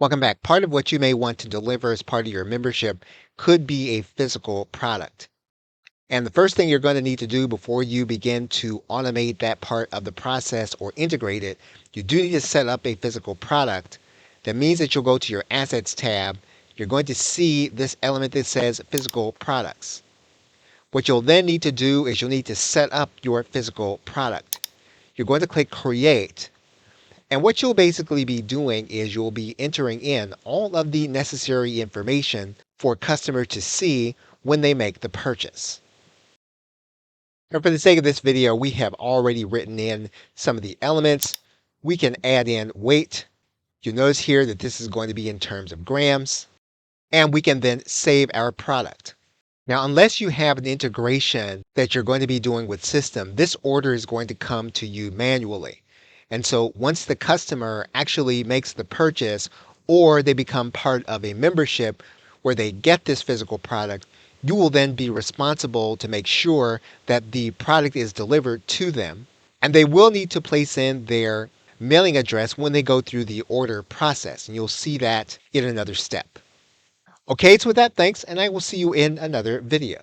Welcome back. Part of what you may want to deliver as part of your membership could be a physical product. And the first thing you're going to need to do before you begin to automate that part of the process or integrate it, you do need to set up a physical product. That means that you'll go to your Assets tab. You're going to see this element that says Physical Products. What you'll then need to do is you'll need to set up your physical product. You're going to click Create. And what you'll basically be doing is you'll be entering in all of the necessary information for a customer to see when they make the purchase. And for the sake of this video, we have already written in some of the elements. We can add in weight. You'll notice here that this is going to be in terms of grams. And we can then save our product. Now, unless you have an integration that you're going to be doing with Systeme, this order is going to come to you manually. And so once the customer actually makes the purchase or they become part of a membership where they get this physical product, you will then be responsible to make sure that the product is delivered to them. And they will need to place in their mailing address when they go through the order process. And you'll see that in another step. Okay, so with that, thanks, and I will see you in another video.